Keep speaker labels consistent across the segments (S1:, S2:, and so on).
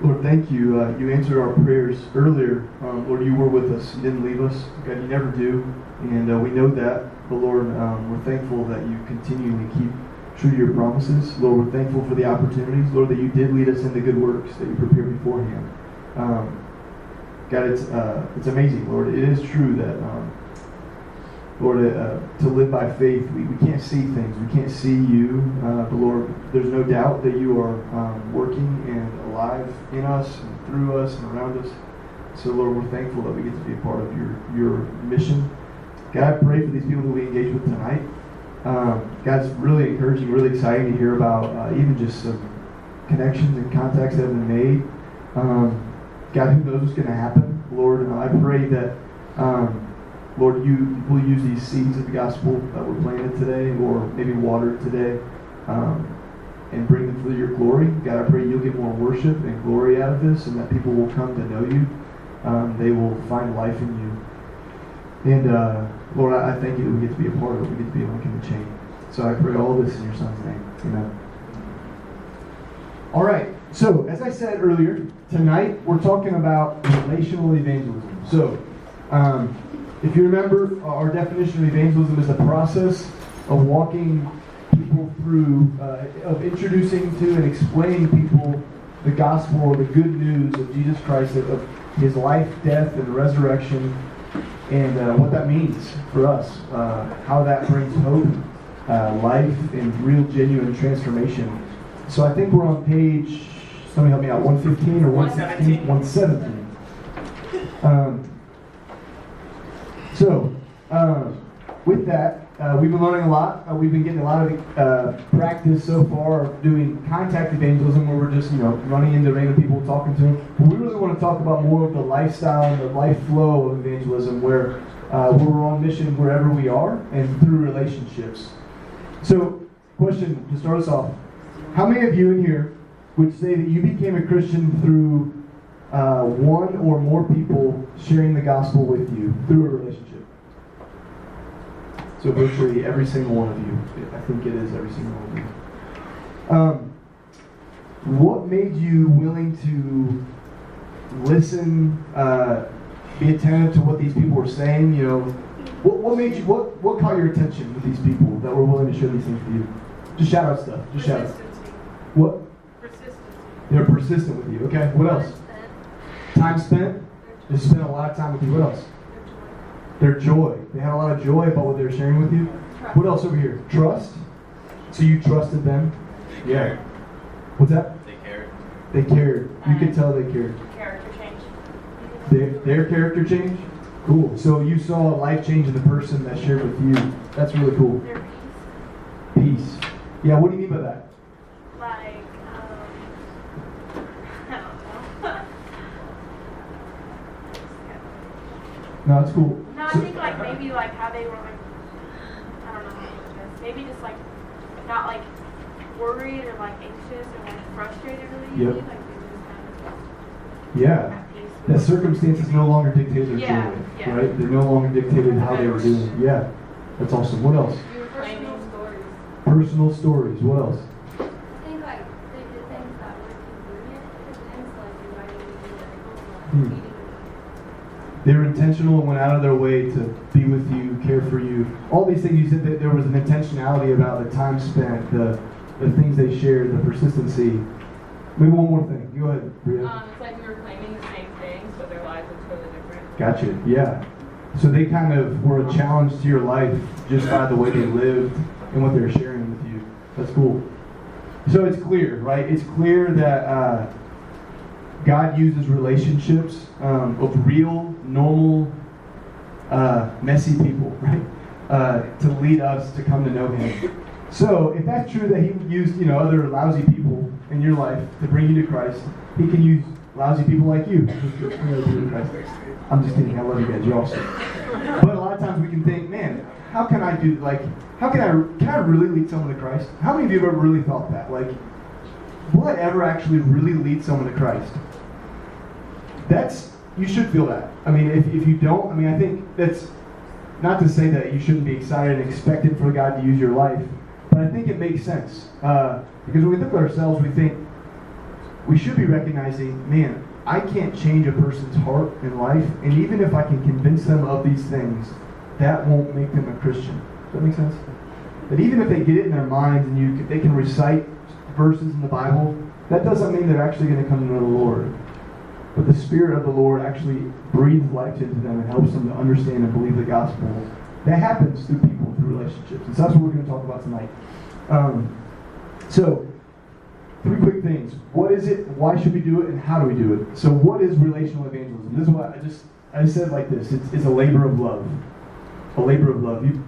S1: Lord, thank you. You answered our prayers earlier. Lord, you were with us. You didn't leave us. God, you never do. And we know that. But Lord, we're thankful that you continually keep true to your promises. Lord, we're thankful for the opportunities. Lord, that you did lead us into good works that you prepared beforehand. God, it's amazing, Lord. It is true that, Lord, to live by faith, we can't see things. We can't see you. But Lord, there's no doubt that you are working and alive in us and through us and around us. So Lord, we're thankful that we get to be a part of your mission. God, I pray for these people that we engage with tonight. God, it's really encouraging, really exciting to hear about even just some connections and contacts that have been made. God, who knows what's going to happen? Lord, I pray that Lord, you will use these seeds of the gospel that were planted today, or maybe watered today, and bring them for your glory. God, I pray you'll get more worship and glory out of this, and that people will come to know you. They will find life in you. And Lord, I thank you that we get to be a part of it. We get to be a link in the chain. So I pray all this in your Son's name. Amen. All right. So, as I said earlier, tonight we're talking about relational evangelism. So, if you remember, our definition of evangelism is the process of walking people through, of introducing to and explaining people the gospel or the good news of Jesus Christ, of his life, death, and resurrection, and what that means for us, how that brings hope, life, and real, genuine transformation. So I think we're on page, somebody help me out, 115 or 116? 117. With that, we've been learning a lot. We've been getting a lot of practice so far of doing contact evangelism, where we're just, running into random people, talking to them. But we really want to talk about more of the lifestyle and the life flow of evangelism, where we're on mission wherever we are and through relationships. So, question to start us off: how many of you in here would say that you became a Christian through one or more people sharing the gospel with you through a relationship? So virtually every single one of you. I think it is every single one of you. What made you willing to listen, be attentive to what these people were saying? What made you? What caught your attention with these people that were willing to share these things with you? Just shout out stuff. Just shout out. What? Persistence. They're persistent with you. Okay. What else? Time spent. They spent a lot of time with you. What else? Their joy. They had a lot of joy about what they were sharing with you. Trust. What else over here? Trust. So you trusted them. Yeah. What's that?
S2: They cared.
S1: They cared. You could tell they cared.
S3: Character change.
S1: Their character change? Cool. So you saw a life change in the person that shared with you. That's really cool.
S3: Their
S1: Peace. Yeah, what do you mean by that?
S3: Like, I don't know.
S1: No, it's cool.
S3: No, I think maybe how they were I don't know, maybe just not worried or anxious or frustrated really easily.
S1: Yep.
S3: They were just kind of
S1: Yeah.
S3: at peace with
S1: That circumstances no longer dictated their
S3: Yeah,
S1: joy,
S3: yeah.
S1: right? They no longer dictated how they were doing. Yeah, that's awesome. What else?
S3: personal stories.
S1: Personal stories. What else?
S4: I think they did things that were convenient to them, so inviting me to their home, meeting with them.
S1: They were intentional and went out of their way to be with you, care for you. All these things, you said that there was an intentionality about the time spent, the things they shared, the persistency. Maybe one more thing. Go ahead, Bria.
S5: It's like we were claiming the same things, but their lives were totally different.
S1: Gotcha. Yeah. So they kind of were a challenge to your life just by the way they lived and what they were sharing with you. That's cool. So it's clear, right? It's clear that God uses relationships of real, normal, messy people, right? To lead us to come to know Him. So if that's true that He used, other lousy people in your life to bring you to Christ, He can use lousy people like you to bring you to Christ. I'm just kidding. I love you guys. You're awesome. But a lot of times we can think, man, how can I do, can I really lead someone to Christ? How many of you have ever really thought that? Will I ever actually really lead someone to Christ? You should feel that. I mean, if you don't, I think that's not to say that you shouldn't be excited and expected for God to use your life, but I think it makes sense. Because when we look at ourselves, we think, we should be recognizing, man, I can't change a person's heart and life, and even if I can convince them of these things, that won't make them a Christian. Does that make sense? That even if they get it in their minds and they can recite verses in the Bible, that doesn't mean they're actually going to come to know the Lord. But the Spirit of the Lord actually breathes life into them and helps them to understand and believe the gospel. That happens through people, through relationships. And so that's what we're going to talk about tonight. So, 3 quick things. What is it? Why should we do it? And how do we do it? So what is relational evangelism? This is what I said it like this. It's a labor of love. A labor of love. You've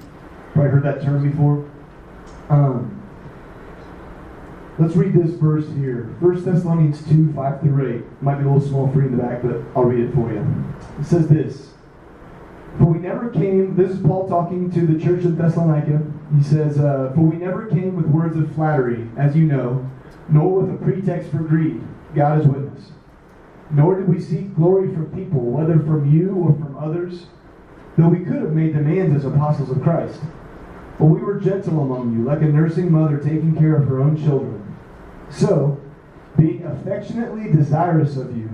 S1: probably heard that term before. Let's read this verse here. 1 Thessalonians 2, 5 through 8. It might be a little small for you in the back, but I'll read it for you. It says this. For we never came, this is Paul talking to the church of Thessalonica. He says, for we never came with words of flattery, as you know, nor with a pretext for greed. God is witness. Nor did we seek glory from people, whether from you or from others, though we could have made demands as apostles of Christ. But we were gentle among you, like a nursing mother taking care of her own children. So, being affectionately desirous of you,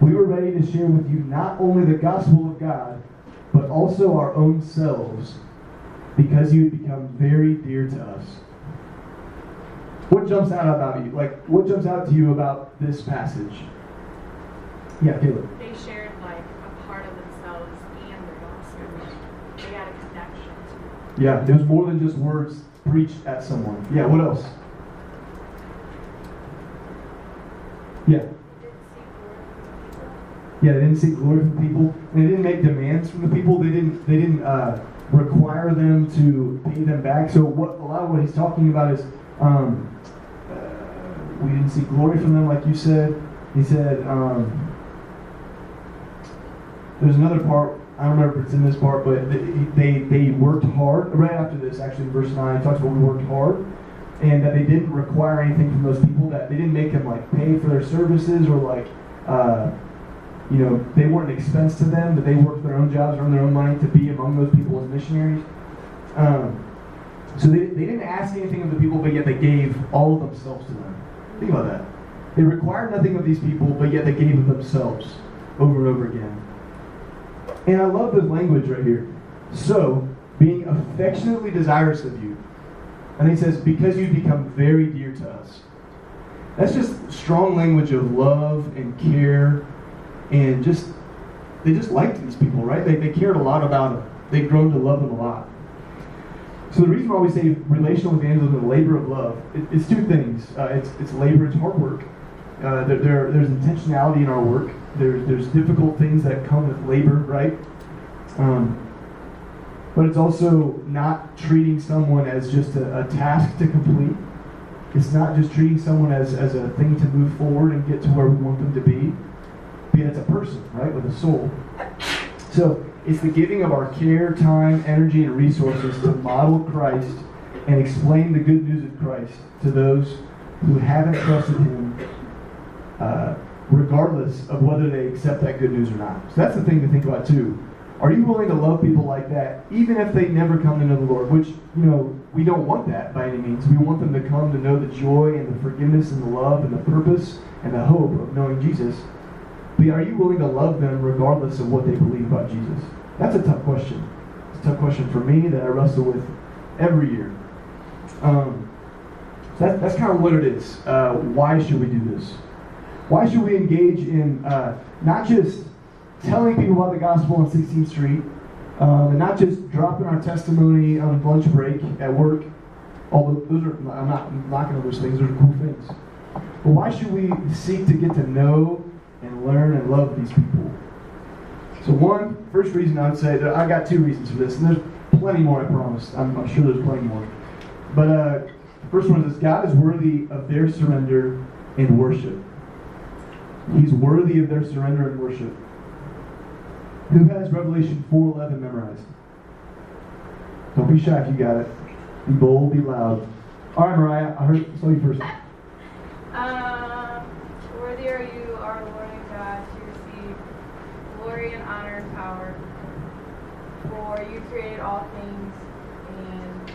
S1: we were ready to share with you not only the gospel of God, but also our own selves, because you had become very dear to us. What jumps out about you? What jumps out to you about this passage? Yeah, Caleb.
S5: They shared a part of themselves and the gospel. They had a connection to it.
S1: Yeah, there was more than just words preached at someone. Yeah, what else? Yeah. Yeah, they didn't seek glory from people. They didn't make demands from the people. They didn't require them to pay them back. So a lot of what he's talking about is we didn't seek glory from them, like you said. He said there's another part. I don't remember if it's in this part, but they worked hard. Right after this, actually, in verse 9, it talks about we worked hard, and that they didn't require anything from those people. That they didn't make them pay for their services or they weren't an expense to them, that they worked their own jobs, earned their own money to be among those people as missionaries. So they didn't ask anything of the people, but yet they gave all of themselves to them. Think about that. They required nothing of these people, but yet they gave of themselves over and over again. And I love this language right here. So, being affectionately desirous of you. And he says, because you become very dear to us. That's just strong language of love and care. And they just liked these people, right? They cared a lot about them. They've grown to love them a lot. So the reason why we say relational evangelism is a labor of love, it's 2 things. It's labor, it's hard work. There's intentionality in our work. There's difficult things that come with labor, right? But it's also not treating someone as just a task to complete. It's not just treating someone as a thing to move forward and get to where we want them to be. But it's a person, right, with a soul. So it's the giving of our care, time, energy, and resources to model Christ and explain the good news of Christ to those who haven't trusted Him, regardless of whether they accept that good news or not. So that's the thing to think about too. Are you willing to love people like that, even if they never come to know the Lord? Which, we don't want that by any means. We want them to come to know the joy and the forgiveness and the love and the purpose and the hope of knowing Jesus. But are you willing to love them regardless of what they believe about Jesus? That's a tough question. It's a tough question for me that I wrestle with every year. So that's kind of what it is. Why should we do this? Why should we engage in not just telling people about the gospel on 16th Street, and not just dropping our testimony on lunch break at work, although I'm not knocking those things, those are cool things. But why should we seek to get to know and learn and love these people? So first reason I would say, that I got 2 reasons for this, and there's plenty more, I promise. I'm sure there's plenty more. But the first one is God is worthy of their surrender and worship. He's worthy of their surrender and worship. Who has Revelation 4:11 memorized? Don't be shy if you got it. Be bold, be loud. All right, Mariah, I saw you first.
S3: Worthy are you, our Lord and God, to receive glory and honor and power. For you created all things, and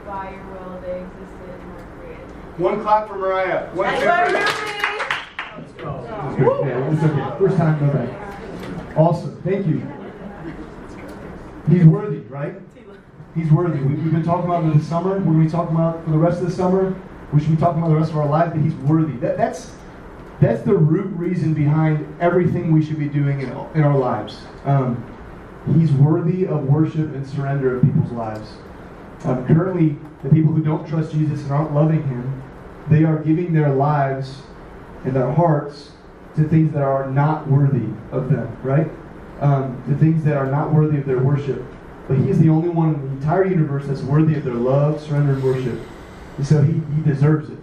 S3: by your will they existed and were created.
S1: One clap for Mariah.
S3: That's what
S1: Great. Yeah, it's okay. First time, no back. Awesome. Thank you. He's worthy, right? He's worthy. We've been talking about him this summer. We're going to be talking about for the rest of the summer. We should be talking about the rest of our life, but he's worthy. That's the root reason behind everything we should be doing in our lives. He's worthy of worship and surrender of people's lives. Currently, the people who don't trust Jesus and aren't loving him, they are giving their lives and their hearts to things that are not worthy of them, right? To things that are not worthy of their worship. But he is the only one in the entire universe that's worthy of their love, surrender, and worship. And so he deserves it.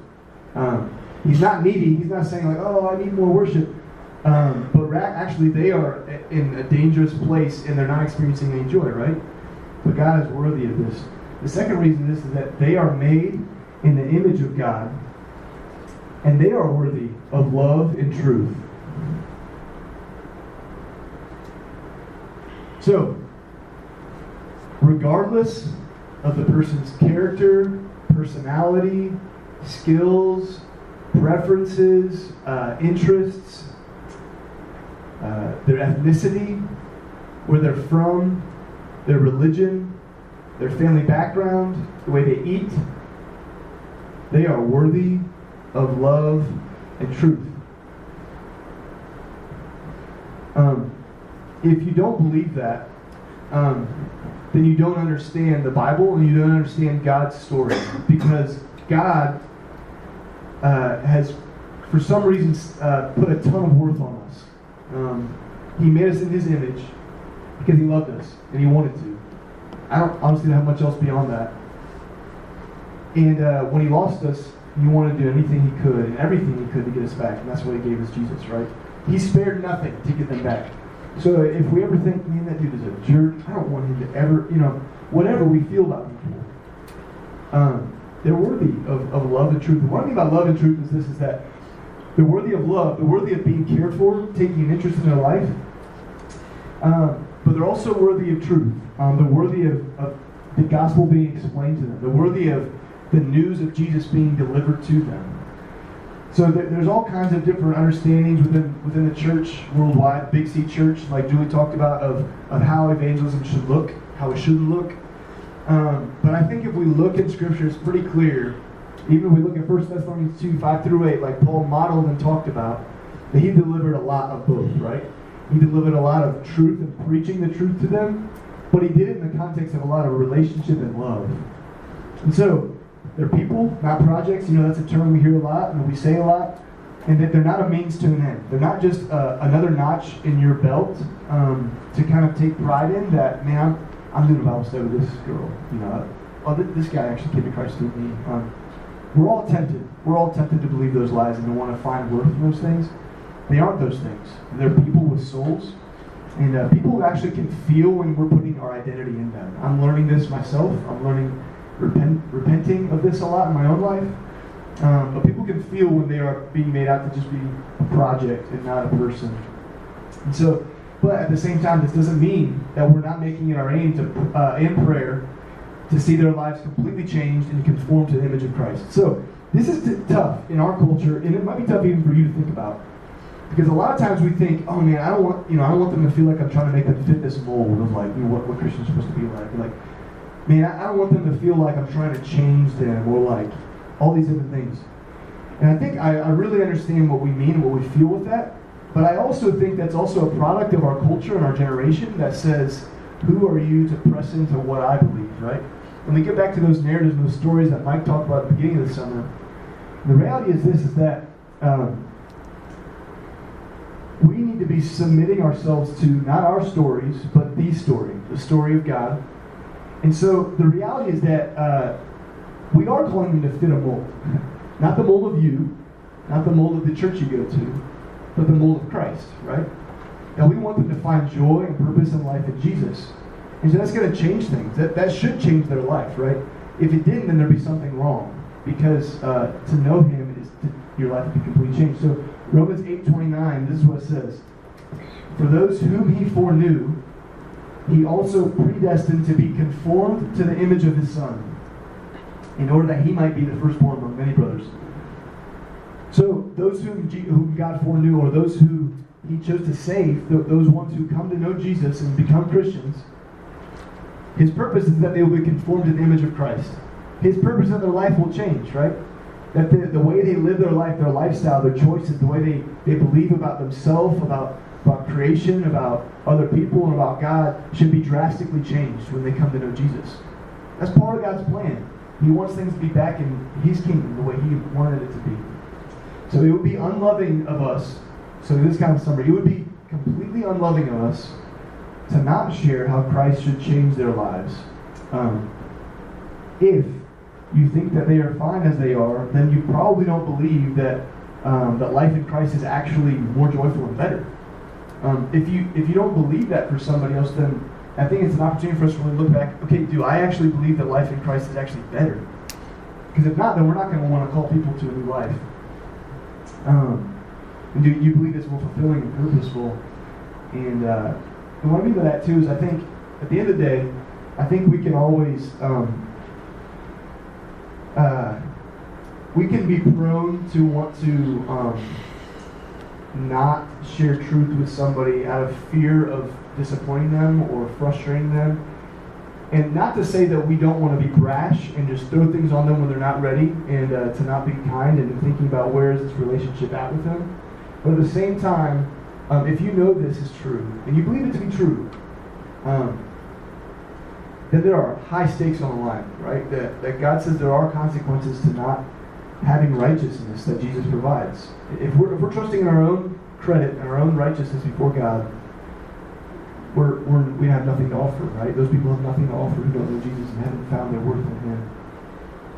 S1: He's not needy. He's not saying like, oh, I need more worship. But actually they are in a dangerous place and they're not experiencing any joy, right? But God is worthy of this. The second reason is that they are made in the image of God and they are worthy of love and truth. So, regardless of the person's character, personality, skills, preferences, interests, their ethnicity, where they're from, their religion, their family background, the way they eat, they are worthy of love and truth. If you don't believe that, then you don't understand the Bible and you don't understand God's story. Because God has, for some reason, put a ton of worth on us. He made us in His image because He loved us and He wanted to. I don't honestly have much else beyond that. And when He lost us, He wanted to do anything He could and everything He could to get us back. And that's why He gave us Jesus, right? He spared nothing to get them back. So if we ever think, man, that dude is a jerk, I don't want him to ever, whatever we feel about people, they're worthy of love and truth. And one thing about love and truth is that they're worthy of love, they're worthy of being cared for, taking an interest in their life, but they're also worthy of truth. They're worthy of the gospel being explained to them. They're worthy of the news of Jesus being delivered to them. So there's all kinds of different understandings within the church worldwide, Big C Church, like Julie talked about, of how evangelism should look, how it shouldn't look. But I think if we look in Scripture, it's pretty clear. Even if we look at 1 Thessalonians 2, 5-8, like Paul modeled and talked about, that he delivered a lot of both, right? He delivered a lot of truth and preaching the truth to them, but he did it in the context of a lot of relationship and love. And so, they're people, not projects. That's a term we hear a lot and we say a lot. And that they're not a means to an end. They're not just another notch in your belt to kind of take pride in that, man, I'm doing a Bible study with this girl. This guy actually came to Christ through me. We're all tempted. We're all tempted to believe those lies and to want to find worth in those things. They aren't those things. They're people with souls. And people who actually can feel when we're putting our identity in them. I'm learning this myself. I'm learning repenting of this a lot in my own life. But people can feel when they are being made out to just be a project and not a person. And so, but at the same time, this doesn't mean that we're not making it our aim to, in prayer, to see their lives completely changed and conform to the image of Christ. So, this is tough in our culture, and it might be tough even for you to think about. Because a lot of times we think, oh man, I don't want them to feel like I'm trying to make them fit this mold of like, what Christians are supposed to be like. Man, I don't want them to feel like I'm trying to change them or like all these different things. And I think I really understand what we mean and what we feel with that. But I also think that's also a product of our culture and our generation that says, who are you to press into what I believe, right? When we get back to those narratives and those stories that Mike talked about at the beginning of the summer, the reality is this, is that we need to be submitting ourselves to not our stories, but the story of God. And so the reality is that we are calling them to fit a mold. Not the mold of you, not the mold of the church you go to, but the mold of Christ, right? And we want them to find joy and purpose in life in Jesus. And so that's going to change things. That should change their life, right? If it didn't, then there'd be something wrong. Because to know Him is your life to be completely changed. So Romans 8:29, this is what it says. For those whom He foreknew, He also predestined to be conformed to the image of His Son, in order that He might be the firstborn among many brothers. So those whom God foreknew, or those who he chose to save, those ones who come to know Jesus and become Christians, his purpose is that they will be conformed to the image of Christ. His purpose in their life will change, right? That the way they live their life, their lifestyle, their choices, the way they believe about themselves, about creation, about other people, and about God should be drastically changed when they come to know Jesus. That's part of God's plan. He wants things to be back in his kingdom the way he wanted it to be. So it would be unloving of us. So this kind of summary, it would be completely unloving of us to not share how Christ should change their lives. If you think that they are fine as they are, then you probably don't believe that that life in Christ is actually more joyful and better. If you don't believe that for somebody else, then I think it's an opportunity for us to really look back. Okay, do I actually believe that life in Christ is actually better? Because if not, then we're not going to want to call people to a new life. And do you believe it's more fulfilling and purposeful? And what I mean by that too is I think at the end of the day, I think we can always we can be prone to want to not share truth with somebody out of fear of disappointing them or frustrating them. And not to say that we don't want to be brash and just throw things on them when they're not ready, and to not be kind and thinking about where is this relationship at with them. But at the same time, if you know this is true, and you believe it to be true, then there are high stakes on the line, right? That God says there are consequences to not having righteousness that Jesus provides. If we're trusting in our own credit and our own righteousness before God, we have nothing to offer, right? Those people have nothing to offer who don't know Jesus and haven't found their worth in him.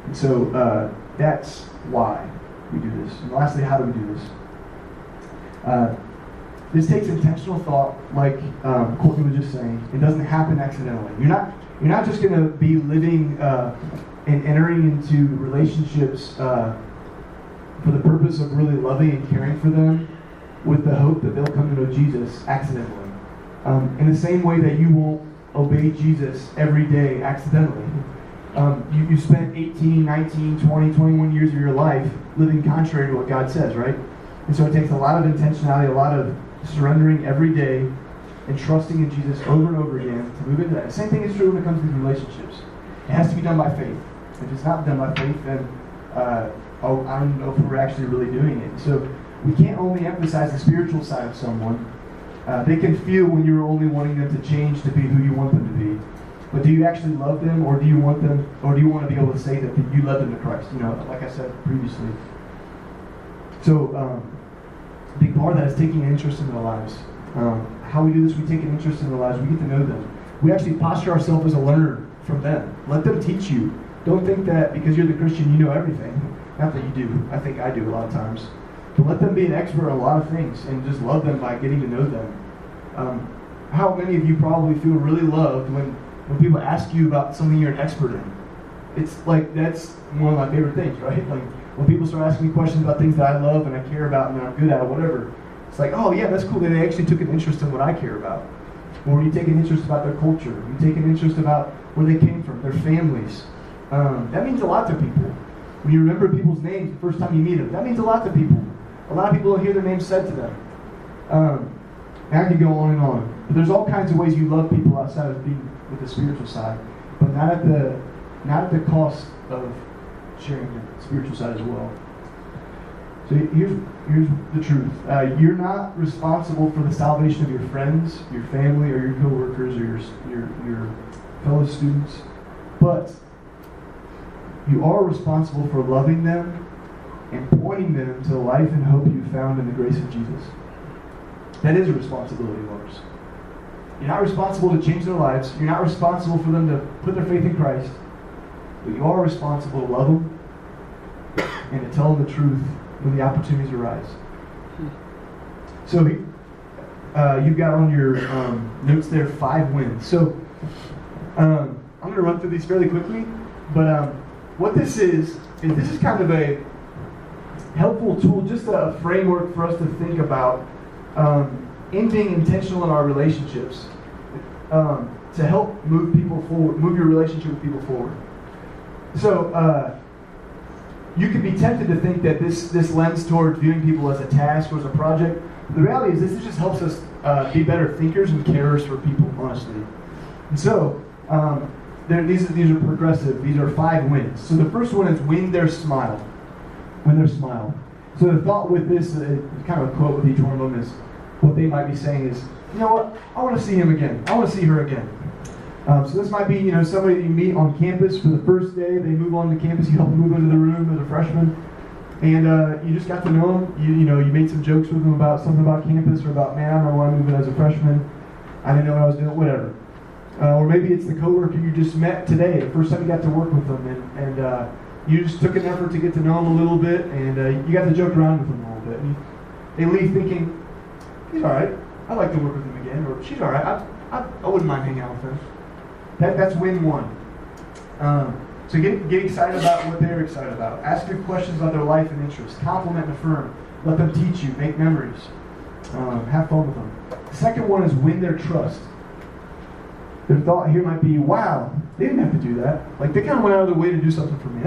S1: And so that's why we do this. And lastly, how do we do this? This takes intentional thought, like Courtney was just saying. It doesn't happen accidentally. You're not just going to be living and entering into relationships for the purpose of really loving and caring for them with the hope that they'll come to know Jesus accidentally. In the same way that you won't obey Jesus every day accidentally. You spent 18, 19, 20, 21 years of your life living contrary to what God says, right? And so it takes a lot of intentionality, a lot of surrendering every day and trusting in Jesus over and over again to move into that. The same thing is true when it comes to these relationships. It has to be done by faith. If it's not done by faith, then I don't know if we're actually really doing it. So we can't only emphasize the spiritual side of someone. They can feel when you're only wanting them to change to be who you want them to be. But do you actually love them, or do you want to be able to say that you led them to Christ? You know, like I said previously. So a big part of that is taking an interest in their lives. How we do this, we take an interest in their lives. We get to know them. We actually posture ourselves as a learner from them. Let them teach you. Don't think that because you're the Christian you know everything. Not that you do. I think I do a lot of times. But let them be an expert on a lot of things and just love them by getting to know them. How many of you probably feel really loved when people ask you about something you're an expert in? It's like, that's one of my favorite things, right? Like when people start asking me questions about things that I love and I care about and that I'm good at or whatever, it's like, oh yeah, that's cool that they actually took an interest in what I care about. Or you take an interest about their culture. You take an interest about where they came from, their families. That means a lot to people. When you remember people's names the first time you meet them, that means a lot to people. A lot of people don't hear their names said to them. And I could go on and on. But there's all kinds of ways you love people outside of being with the spiritual side, but not at the cost of sharing the spiritual side as well. So here's the truth. You're not responsible for the salvation of your friends, your family, or your coworkers, or your fellow students, but you are responsible for loving them and pointing them to the life and hope you found in the grace of Jesus. That is a responsibility of ours. You're not responsible to change their lives. You're not responsible for them to put their faith in Christ. But you are responsible to love them and to tell them the truth when the opportunities arise. So you've got on your notes there 5 wins. So I'm going to run through these fairly quickly. But what this is this is kind of a helpful tool, just a framework for us to think about in being intentional in our relationships to help move people forward, move your relationship with people forward. So you could be tempted to think that this lends towards viewing people as a task or as a project. The reality is this just helps us be better thinkers and carers for people, honestly. And so, these are progressive. These are 5 wins. So the first one is win their smile. Win their smile. So the thought with this, kind of a quote with each one of them is, what they might be saying is, you know what, I want to see him again. I want to see her again. So this might be, somebody you meet on campus for the first day. They move on to campus. You help them move into the room as a freshman. And you just got to know them. You made some jokes with them about something about campus or about, man, I remember when I moved in as a freshman. I didn't know what I was doing, whatever. Or maybe it's the coworker you just met today, the first time you got to work with them. And you just took an effort to get to know them a little bit. And you got to joke around with them a little bit. And they leave thinking, he's all right. I'd like to work with him again. Or she's all right. I wouldn't mind hanging out with him. That's win 1. So get excited about what they're excited about. Ask good questions about their life and interests. Compliment and affirm. Let them teach you. Make memories. Have fun with them. The second one is win their trust. Their thought here might be, wow, they didn't have to do that. Like, they kind of went out of their way to do something for me.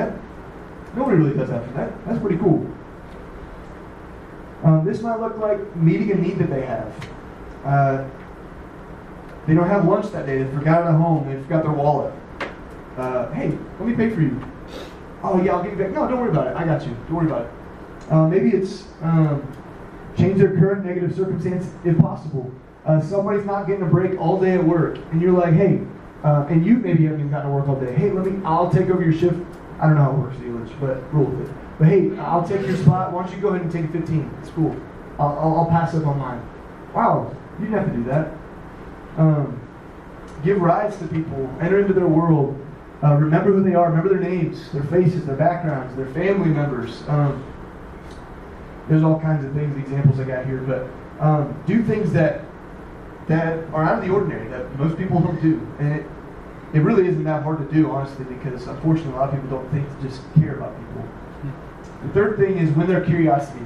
S1: Nobody really does that for that. That's pretty cool. This might look like meeting a need that they have. They don't have lunch that day. They forgot it at home. They forgot their wallet. Hey, let me pay for you. Oh, yeah, I'll give you back. No, don't worry about it. I got you. Don't worry about it. Maybe it's change their current negative circumstance if possible. Somebody's not getting a break all day at work, and you're like, hey, and you maybe haven't even gotten to work all day. Hey, I'll take over your shift. I don't know how it works, English, but roll with it. But hey, I'll take your spot. Why don't you go ahead and take 15? It's cool. I'll pass up on mine. Wow, you didn't have to do that. Give rides to people. Enter into their world. Remember who they are. Remember their names, their faces, their backgrounds, their family members. There's all kinds of things, examples I got here. But do things that are out of the ordinary, that most people don't do. And it really isn't that hard to do, honestly, because unfortunately a lot of people don't think to just care about people. The third thing is win their curiosity.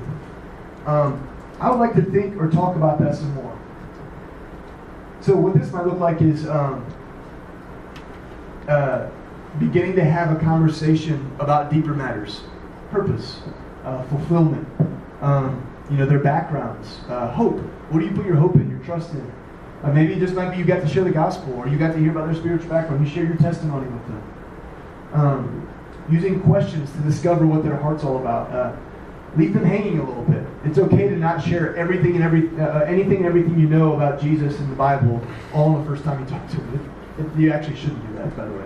S1: I would like to think or talk about that some more. So what this might look like is beginning to have a conversation about deeper matters, purpose, fulfillment, their backgrounds, hope. What do you put your hope in, your trust in? Maybe it just might be you got to share the gospel, or you got to hear about their spiritual background. You share your testimony with them. Using questions to discover what their heart's all about. Leave them hanging a little bit. It's okay to not share anything and everything you know about Jesus and the Bible all on the first time you talk to them. You actually shouldn't do that, by the way.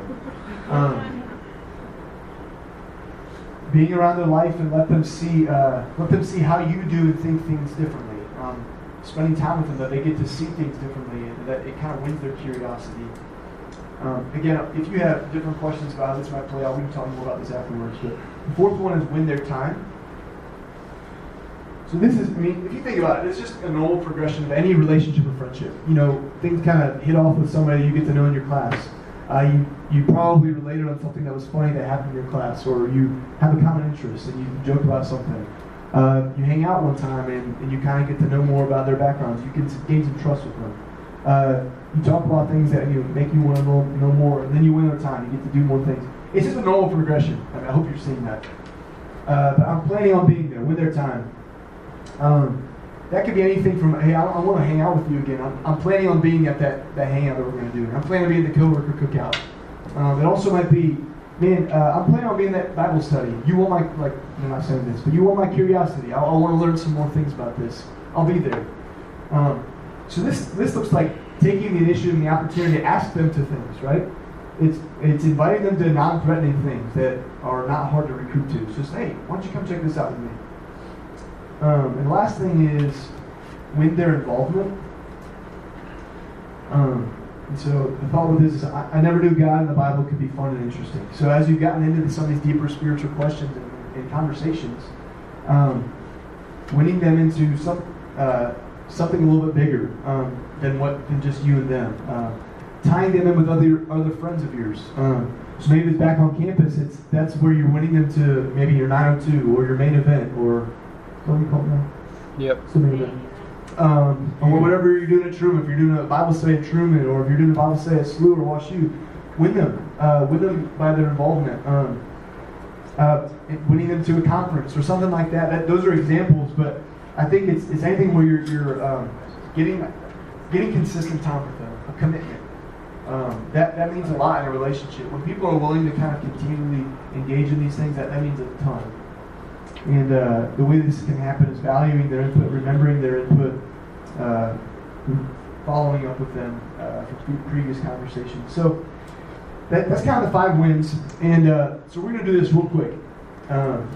S1: Being around their life and let them see how you do and think things differently. Spending time with them, that they get to see things differently, and that it kind of wins their curiosity. Again, if you have different questions about how this might play out, we can talk more about this afterwards. But the fourth one is win their time. So this is, if you think about it, it's just a normal progression of any relationship or friendship. Things kind of hit off with somebody you get to know in your class. You probably related on something that was funny that happened in your class, or you have a common interest and you joke about something. You hang out one time and you kind of get to know more about their backgrounds. You can gain some trust with them. You talk about things that make you want to know more, and then you win their time. You get to do more things. It's just a normal progression. I hope you're seeing that. But I'm planning on being there with their time. That could be anything from, hey, I want to hang out with you again. I'm planning on being at that hangout that we're going to do. I'm planning on being at the coworker cookout. It also might be, man, I'm planning on being at that Bible study. You want I'm not saying this, but you want my curiosity. I want to learn some more things about this. I'll be there. So this looks like taking the initiative and the opportunity to ask them to things, right? It's inviting them to non-threatening things that are not hard to recruit to. It's just, hey, why don't you come check this out with me? And the last thing is win their involvement. And so the thought with this is, I never knew God and the Bible could be fun and interesting. So as you've gotten into some of these deeper spiritual questions and conversations, winning them into something a little bit bigger than just you and them. Tying them in with other friends of yours. So maybe it's back on campus. That's where you're winning them to maybe your 902 or your main event, or what do you call it now?
S2: Yep.
S1: It's the main event. Or whatever you're doing at Truman. If you're doing a Bible study at Truman, or if you're doing a Bible study at SLU or WashU, win them by their involvement. winning them to a conference or something like that. Those are examples, but I think it's anything where you're getting consistent time with them, a commitment. That means a lot in a relationship. When people are willing to kind of continually engage in these things, that means a ton. And the way this can happen is valuing their input, remembering their input, following up with them from previous conversations. So that's kind of the 5 wins. And so we're going to do this real quick. I'm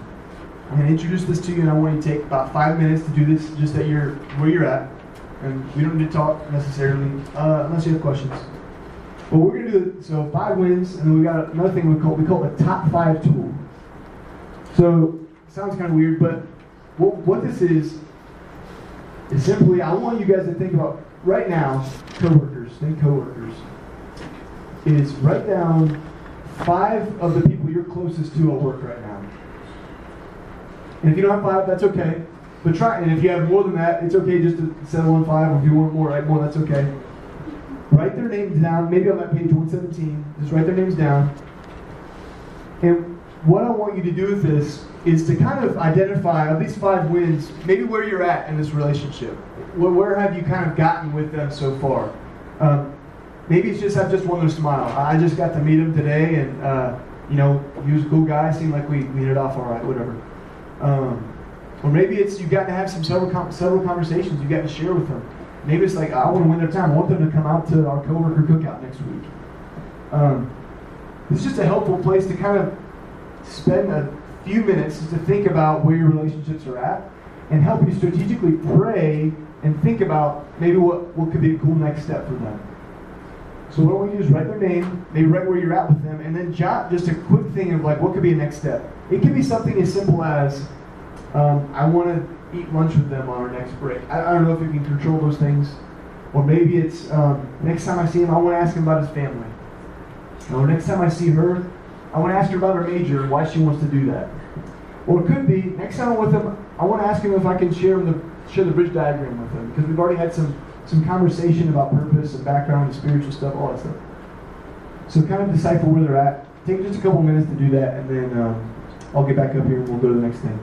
S1: going to introduce this to you, and I want you to take about 5 minutes to do this just at where you're at. And we don't need to talk necessarily unless you have questions. But we're going to do it. So 5 wins, and then we got another thing we call the top 5 tool. So it sounds kind of weird, but what this is simply, I want you guys to think about right now, coworkers, is write down 5 of the people you're closest to at work right now. And if you don't have 5, that's okay. But try, and if you have more than that, it's okay just to settle on 5, or if you want more, write more, that's okay. Write their names down, maybe on that page 117, just write their names down. And what I want you to do with this is to kind of identify, of these 5 wins, maybe where you're at in this relationship. Where have you kind of gotten with them so far? Maybe it's just, I've just won their smile. I just got to meet him today, and he was a cool guy, seemed like we hit it off all right, whatever. Or maybe it's you've got to have several conversations you've got to share with them. Maybe it's like, I want to win their time. I want them to come out to our coworker cookout next week. It's just a helpful place to kind of spend a few minutes to think about where your relationships are at and help you strategically pray and think about maybe what could be a cool next step for them. So what I want you to do is write their name, maybe write where you're at with them, and then jot just a quick thing of like what could be a next step. It could be something as simple as, I want to eat lunch with them on our next break. I don't know if you can control those things. Or maybe it's, next time I see him, I want to ask him about his family. Or next time I see her, I want to ask her about her major and why she wants to do that. Or it could be, next time I'm with him, I want to ask him if I can share the bridge diagram with him. Because we've already had some conversation about purpose and background and spiritual stuff, all that stuff. So kind of decipher where they're at. Take just a couple minutes to do that, and then I'll get back up here and we'll go to the next thing.